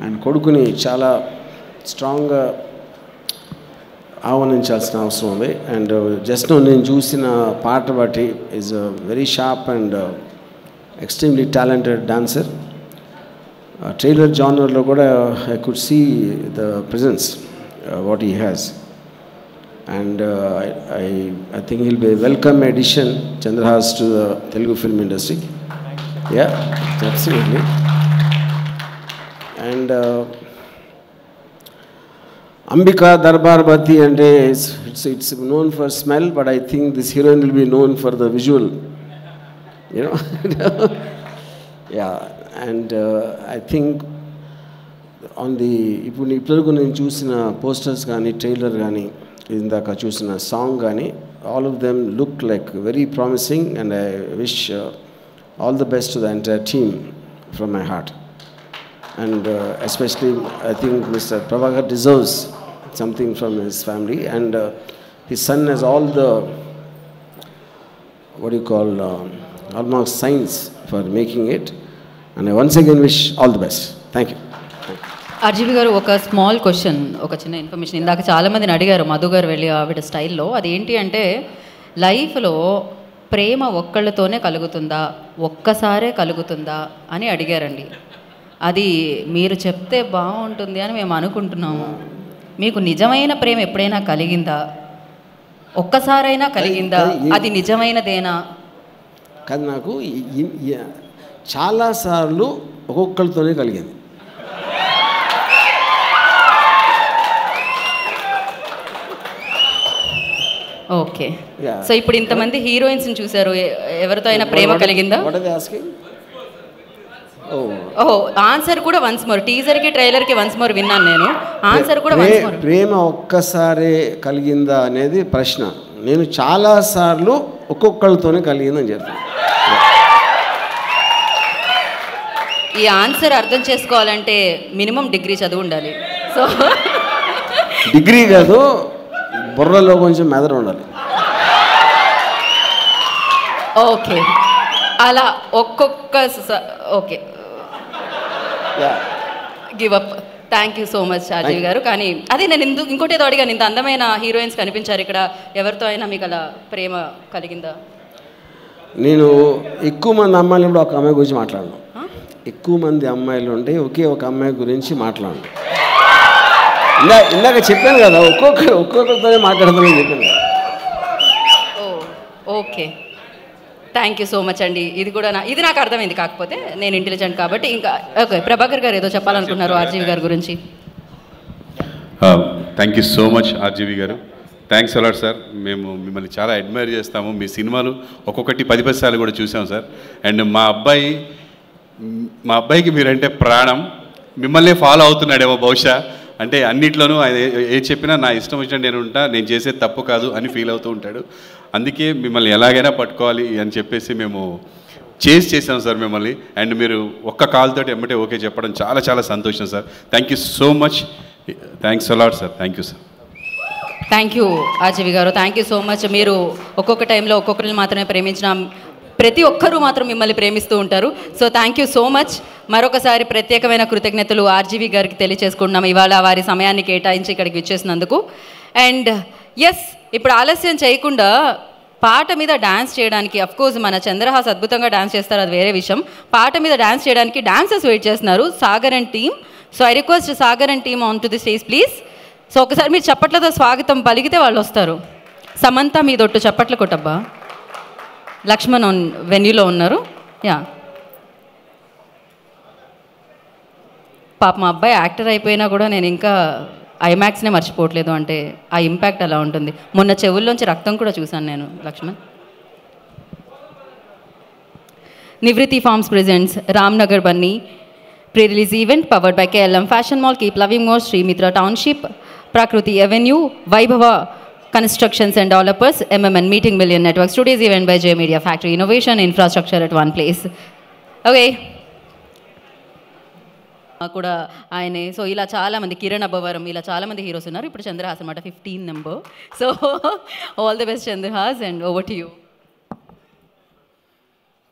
And కొడుకుని చాలా స్ట్రాంగ్గా ఆహ్వానించాల్సిన అవసరం ఉంది. అండ్ జస్ట్ నేను చూసిన పాట బట్టి is very sharp and extremely talented dancer. Trailer జానర్లో కూడా I could see the presence what he has. And I think he'll be a welcome addition, Chandrahas, to the Telugu film industry. Yeah, absolutely. And Ambika Darbar Bati, and it's known for smell, but I think this heroine will be known for the visual. You know, yeah. And I think on the ఇప్పుడు నేను చూసిన posters కానీ trailer కానీ ఇందాక చూసిన song కానీ all of them look like very promising, and I wish all the best to the entire team from my heart. And especially I think Mr. Prabhakar deserves something from his family, and his son has all the what do you call almost signs for making it, and I once again wish all the best. Thank you. RGV గారు, ఒక small question, ఒక చిన్న information. ఇందాక చాలామందిని అడిగారు మధు గారు వెళ్ళి ఆవిడ స్టైల్లో. అదేంటి అంటే, లైఫ్లో ప్రేమ ఒక్కళ్ళతోనే కలుగుతుందా, ఒక్కసారే కలుగుతుందా అని అడిగారండి. అది మీరు చెప్తే బాగుంటుంది అని మేము అనుకుంటున్నాము. మీకు నిజమైన ప్రేమ ఎప్పుడైనా కలిగిందా? ఒక్కసారైనా కలిగిందా? అది నిజమైనదేనా? కాదు, నాకు చాలాసార్లు ఒక్కొక్కరితోనే కలిగింది. ఓకే. సో ఇప్పుడు ఇంతమంది హీరోయిన్స్ని చూశారు, ఎవరితో అయినా ప్రేమ కలిగిందా? ఓహో, ఆన్సర్ కూడా వన్స్ మోర్. టీజర్కి ట్రైలర్కి వన్స్ మోర్ విన్నాను నేను. ఆన్సర్ కూడా వన్స్ మోర్. ప్రేమ ఒక్కసారి కలిగిందా అనేది ప్రశ్న. నేను చాలాసార్లు ఒక్కొక్కరితోనే కలిగిందని చెప్తాను. ఈ ఆన్సర్ అర్థం చేసుకోవాలంటే మినిమం డిగ్రీ చదువు ఉండాలి. సో డిగ్రీ కాదు, బుర్రలో కొంచెం మెదడు ఉండాలి. ఓకే, అలా ఒక్కొక్క okay, give up. Thank you so much RGV గారు. కానీ అదే నేను ఇంకోటి ఏదో అడిగాను, ఇంత అందమైన హీరోయిన్స్ కనిపించారు ఇక్కడ, ఎవరితో అయినా మీకు అలా ప్రేమ కలిగిందా? నేను ఎక్కువ మంది అమ్మాయిలు కూడా ఒక అమ్మాయి గురించి మాట్లాడను. ఎక్కువ మంది అమ్మాయిలు ఉంటే ఒకే ఒక అమ్మాయి గురించి మాట్లాడను. ఇందాక చెప్పాను కదా, ఒక్కొక్కరితోనే మాట్లాడతానని చెప్పాను కదా. Okay, thank you so much అండి. ఇది కూడా ఇది నాకు అర్థమైంది, కాకపోతే నేను ఇంటెలిజెంట్ కాబట్టి. ఇంకా ఓకే, ప్రభాకర్ గారు ఏదో చెప్పాలనుకున్నారు ఆర్జీవి గారి గురించి. Thank you so much RGV garu. Thanks a lot sir. మేము మిమ్మల్ని చాలా అడ్మైర్ చేస్తాము. మీ సినిమాలు ఒక్కొక్కటి 10 సార్లు కూడా చూసాం సార్. అండ్ మా అబ్బాయికి మీరంటే ప్రాణం. మిమ్మల్ని ఫాలో అవుతున్నాడేమో బహుశా. అంటే అన్నిట్లోనూ ఏ చెప్పినా నా ఇష్టం వచ్చినట్టు నేను ఉంటా, నేను చేసేది తప్పు కాదు అని ఫీల్ అవుతూ ఉంటాడు. అందుకే మిమ్మల్ని ఎలాగైనా పట్టుకోవాలి అని చెప్పేసి మేము చేసాం సార్ మిమ్మల్ని. అండ్ మీరు ఒక్క కాల్ తోటి ఎమ్మటే ఓకే చెప్పడం చాలా చాలా సంతోషం sir. Thank you so much. Thanks a lot sir. Thank you sir. Thank you RGV garu. Thank you so much. మీరు ఒక్కొక్క టైంలో ఒక్కొక్కరిని మాత్రమే ప్రేమించిన ప్రతి ఒక్కరూ మాత్రం మిమ్మల్ని ప్రేమిస్తూ ఉంటారు. So thank you so much. మరొకసారి ప్రత్యేకమైన కృతజ్ఞతలు ఆర్జీవి గారికి తెలియచేసుకుంటున్నాం, ఇవాళ వారి సమయాన్ని కేటాయించి ఇక్కడికి విచ్చేసినందుకు. అండ్ ఎస్, ఇప్పుడు ఆలస్యం చేయకుండా పాట మీద డ్యాన్స్ చేయడానికి, అఫ్కోర్స్ మన చంద్రహాస్ అద్భుతంగా డ్యాన్స్ చేస్తారు, అది వేరే విషయం. పాట మీద డ్యాన్స్ చేయడానికి డాన్సర్స్ వెయిట్ చేస్తున్నారు, Sagar and team. So I request Sagar and team on to the stage please. So ఒకసారి మీరు చప్పట్లతో స్వాగతం పలికితే వాళ్ళు వస్తారు. సమంత మీదొట్టు చప్పట్లు కొట్టబ్బా. లక్ష్మణ్ వెన్యూలో ఉన్నారు. యా, పాప మా అబ్బాయి యాక్టర్ అయిపోయినా కూడా నేను ఇంకా ఐమాక్స్నే మర్చిపోవట్లేదు. అంటే ఆ ఇంపాక్ట్ అలా ఉంటుంది. మొన్న చెవుల్లోంచి రక్తం కూడా చూశాను నేను. Laxman. Nivrutti farms presents Ramnagar Bunny pre-release event powered by KLM fashion mall, keep loving more, Srimitra township, Prakriti avenue, Vaibhava Constructions and Developers, MMN Meeting Million Networks. Today's event by J Media Factory, Innovation Infrastructure at one place. Okay. కూడా ఆయనే. So ఇలా చాలామంది, కిరణ్ అబ్బవరం, ఇలా చాలామంది heroes ఉన్నారు. ఇప్పుడు చంద్రహాస్ అనమాట 15 number. So all the best Chandrahas, and over to you.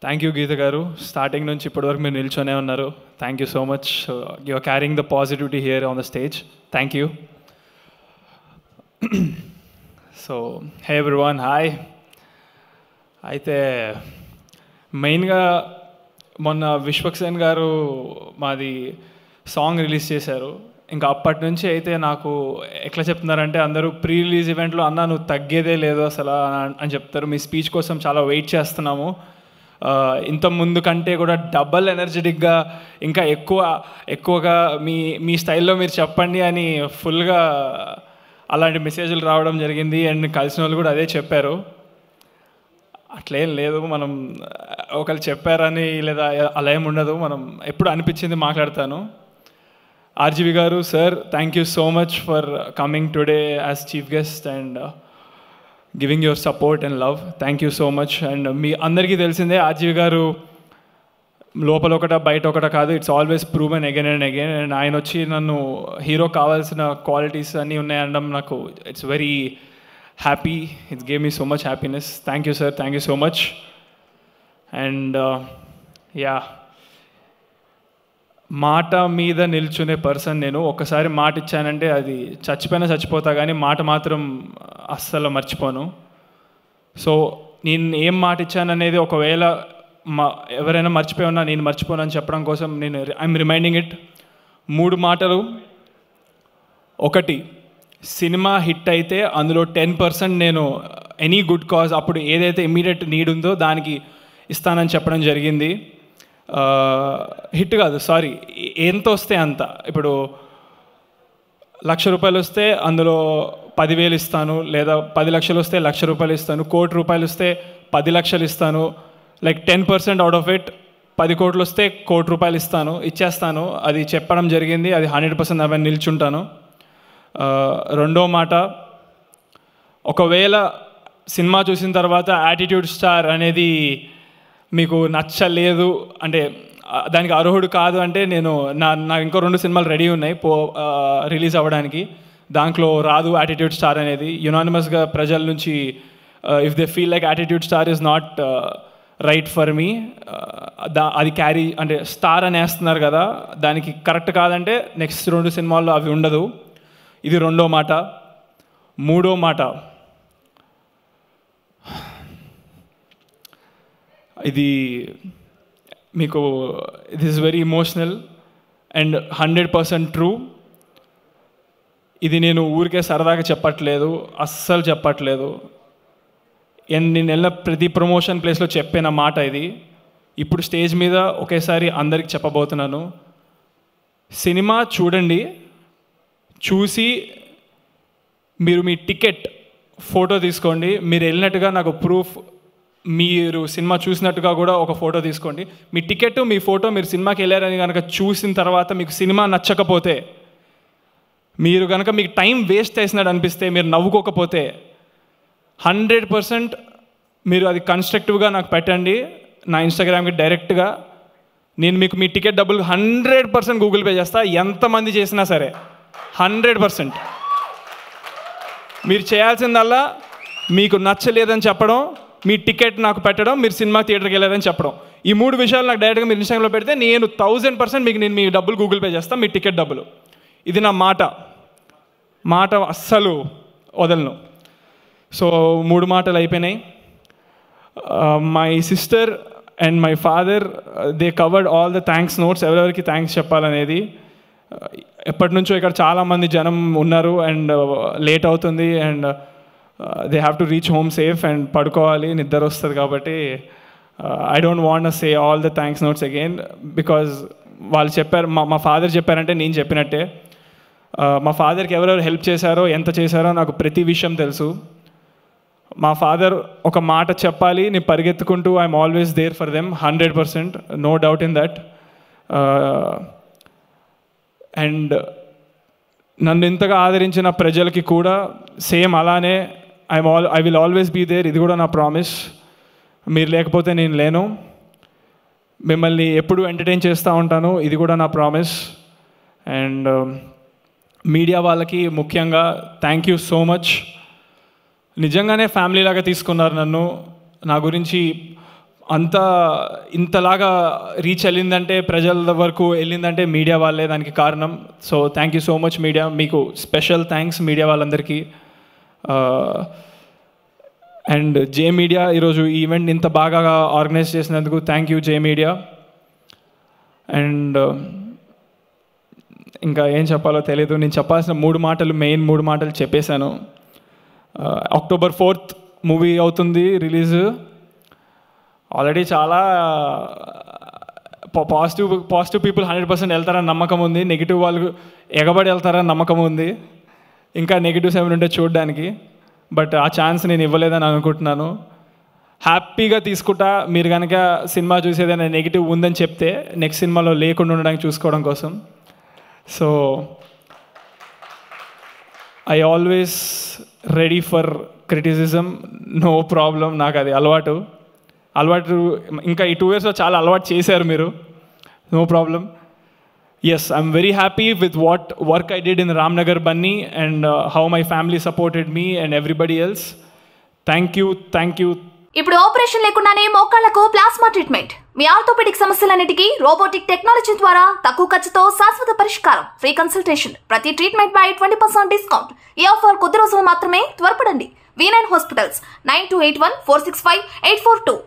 Thank you Geetha garu, starting నుంచి ఇప్పటివరకు మీరు నిల్చొనే ఉన్నారు. Thank you so much. You are carrying the positivity here on the stage. Thank you. So hey everyone, hi. అయితే మెయిన్గా మొన్న విశ్వక్సేన్ గారు మాది సాంగ్ రిలీజ్ చేశారు. ఇంకా అప్పటి నుంచి అయితే నాకు ఎట్లా చెప్తున్నారంటే అందరూ ప్రీ రిలీజ్ ఈవెంట్లో అన్నా నువ్వు తగ్గేదే లేదు అసలు అని చెప్తారు. మీ స్పీచ్ కోసం చాలా వెయిట్ చేస్తున్నాము, ఇంత ముందు కంటే కూడా డబల్ ఎనర్జెటిక్గా ఇంకా ఎక్కువగా మీ స్టైల్లో మీరు చెప్పండి అని ఫుల్గా అలాంటి మెసేజ్లు రావడం జరిగింది. అండ్ కలిసిన వాళ్ళు కూడా అదే చెప్పారు. అట్లేం లేదు, మనం ఒకళ్ళు చెప్పారని లేదా అలా ఏమి ఉండదు, మనం ఎప్పుడు అనిపించింది మాట్లాడతాను. RGV garu, sir, thank you so much for coming today as chief guest and giving your support and love. Thank you so much. And మీ అందరికీ తెలిసిందే ఆర్జీవి గారు లోపల ఒకట బయట ఒకట కాదు, it's always proven again and again. And ఆయన వచ్చి నన్ను హీరో కావాల్సిన క్వాలిటీస్ అన్నీ ఉన్నాయనడం నాకు it's very happy. It's gave me so much happiness. Thank you sir, thank you so much. And yeah, మాట మీద నిల్చునే పర్సన్ నేను. ఒక్కసారి మాట ఇచ్చానంటే అది చచ్చిపోయినా చచ్చిపోతా, కానీ మాట మాత్రం అస్సలు మర్చిపోను. సో నేను ఏం మాట ఇచ్చాననేది ఒకవేళ ఎవరైనా మర్చిపోయి ఉన్నా నేను మర్చిపోను అని చెప్పడం కోసం నేను ఐఎమ్ రిమైండింగ్ ఇట్. 3 మాటలు. ఒకటి, సినిమా హిట్ అయితే అందులో 10% నేను ఎనీ గుడ్ కాజ్, అప్పుడు ఏదైతే ఇమ్మీడియట్ నీడ్ ఉందో దానికి ఇస్తానని చెప్పడం జరిగింది. హిట్ కాదు, సారీ, ఎంత వస్తే అంత. ఇప్పుడు 1,00,000 రూపాయలు వస్తే అందులో 10,000 ఇస్తాను, లేదా 10 లక్షలు వస్తే 1,00,000 రూపాయలు ఇస్తాను, 1 కోటి రూపాయలు వస్తే 10 లక్షలు ఇస్తాను. లైక్ 10% అవుట్ ఆఫ్ ఇట్, 10 కోట్లు వస్తే 1 కోటి రూపాయలు ఇచ్చేస్తాను. అది చెప్పడం జరిగింది, అది 100% అవన్నీ నిల్చుంటాను. రెండో మాట, ఒకవేళ సినిమా చూసిన తర్వాత యాటిట్యూడ్ స్టార్ అనేది మీకు నచ్చలేదు అంటే దానికి అర్హుడు కాదు అంటే నాకు ఇంకో 2 సినిమాలు రెడీ ఉన్నాయి రిలీజ్ అవ్వడానికి, దాంట్లో రాదు యాటిట్యూడ్ స్టార్ అనేది. యునానిమస్గా ప్రజల నుంచి if they feel like attitude star is not right for me, అది క్యారీ అంటే స్టార్ అని వేస్తున్నారు కదా, దానికి కరెక్ట్ కాదంటే నెక్స్ట్ 2 సినిమాల్లో అవి ఉండదు. ఇది రెండో మాట. మూడో మాట, ఇది మీకు it is very emotional and 100% true. ఇది నేను ఊరికే సరదాగా చెప్పట్లేదు, అస్సలు చెప్పట్లేదు. నేను వెళ్ళిన ప్రతి ప్రమోషన్ ప్లేస్లో చెప్పిన మాట ఇది. ఇప్పుడు స్టేజ్ మీద ఒకేసారి అందరికి చెప్పబోతున్నాను. సినిమా చూడండి, చూసి మీరు మీ టికెట్ ఫోటో తీసుకోండి. మీరు వెళ్ళినట్టుగా నాకు ప్రూఫ్, మీరు సినిమా చూసినట్టుగా కూడా ఒక ఫోటో తీసుకోండి. మీ టికెట్, మీ ఫోటో, మీరు సినిమాకి వెళ్ళారని కనుక చూసిన తర్వాత మీకు సినిమా నచ్చకపోతే, మీరు కనుక మీకు టైం వేస్ట్ చేసినట్టు అనిపిస్తే, మీరు నవ్వుకోకపోతే 100% మీరు అది కన్స్ట్రక్టివ్గా నాకు పెట్టండి నా ఇన్స్టాగ్రామ్కి డైరెక్ట్గా. నేను మీకు మీ టికెట్ డబ్బులు 100% గూగుల్ పే చేస్తా, ఎంతమంది చేసినా సరే. 100%. మీరు చేయాల్సిందల్లా మీకు నచ్చలేదని చెప్పడం, మీ టికెట్ నాకు పెట్టడం, మీరు సినిమా థియేటర్కి వెళ్ళారని చెప్పడం. ఈ 3 విషయాలు నాకు డైరెక్ట్గా మీరు ఇన్స్టాగ్రామ్లో పెడితే నేను 1000% మీకు నేను మీ డబ్బులు గూగుల్ పే చేస్తాను, మీ టికెట్ డబ్బులు. ఇది నా మాట అస్సలు వదలను. సో 3 మాటలు అయిపోయినాయి. My sister and my father they covered all the thanks notes, ఎవరెవరికి థ్యాంక్స్ చెప్పాలనేది. ఎప్పటి నుంచో ఇక్కడ చాలామంది జనం ఉన్నారు అండ్ లేట్ అవుతుంది and they have to reach home safe and పడుకోవాలి, నిద్ర వస్తుంది. కాబట్టి I don't want to say all the thanks notes again, because వాళ్ళు చెప్పారు, మా ఫాదర్ చెప్పారంటే నేను చెప్పినట్టే. మా ఫాదర్కి ఎవరెవరు హెల్ప్ చేశారో, ఎంత చేశారో నాకు ప్రతి విషయం తెలుసు. మా ఫాదర్ ఒక మాట చెప్పాలి, నేను పరిగెత్తుకుంటూ I'm always there for them, 100%, no doubt in that. And నన్ను ఇంతగా ఆదరించిన ప్రజలకి కూడా సేమ్ అలానే I will always be there. ఇది కూడా నా ప్రామిస్. మీరు లేకపోతే నేను లేను. మిమ్మల్ని ఎప్పుడు ఎంటర్టైన్ చేస్తూ ఉంటాను, ఇది కూడా నా ప్రామిస్. అండ్ మీడియా వాళ్ళకి ముఖ్యంగా థ్యాంక్ యూ సో మచ్. నిజంగానే ఫ్యామిలీ లాగా తీసుకున్నారు నన్ను. నా గురించి అంత ఇంతలాగా రీచ్ వెళ్ళిందంటే, ప్రజల వరకు వెళ్ళిందంటే మీడియా వాళ్ళే దానికి కారణం. So thank you so much media, మీకు స్పెషల్ థ్యాంక్స్ మీడియా వాళ్ళందరికీ. అండ్ జే మీడియా ఈరోజు ఈ ఈవెంట్ ఇంత బాగా ఆర్గనైజ్ చేసినందుకు thank you J media. And ఇంకా ఏం చెప్పాలో తెలియదు, నేను చెప్పాల్సిన మెయిన్ మూడు మాటలు చెప్పేశాను. October 4th మూవీ అవుతుంది రిలీజ్. ఆల్రెడీ చాలా పాజిటివ్ పీపుల్ 100% వెళ్తారని నమ్మకం ఉంది, నెగిటివ్ వాళ్ళు ఎగబడి వెళ్తారని నమ్మకం ఉంది. ఇంకా నెగిటివ్స్ ఏమైనా ఉంటే చూడడానికి, బట్ ఆ ఛాన్స్ నేను ఇవ్వలేదని అనుకుంటున్నాను. హ్యాపీగా తీసుకుంటా మీరు కనుక సినిమా చూసేదైనా నెగిటివ్ ఉందని చెప్తే నెక్స్ట్ సినిమాలో లేకుండా ఉండడానికి చూసుకోవడం కోసం. So I always ready for criticism, no problem. నాకు అది అలవాటు. ఇంకా ఈ 2 yearsలో చాలా అలవాటు చేశారు మీరు, no problem. Yes, I'm very happy with what work I did in Ramnagar Bunny and how my family supported me and everybody else. Thank you. ఇప్పుడు ఆపరేషన్ లేకుండానే మోకాళ్లకు ప్లాస్మా ట్రీట్మెంట్. మీ ఆర్థోపెడిక్ సమస్యలన్నిటికీ రోబోటిక్ టెక్నాలజీ ద్వారా తక్కువ ఖర్చుతో శాశ్వత పరిష్కారం. Free consultation. ప్రతి treatment పై 20% discount. ఈ ఆఫర్ కొద్ది రోజులు మాత్రమే. త్వరపడండి. V9 hospitals 9281465842.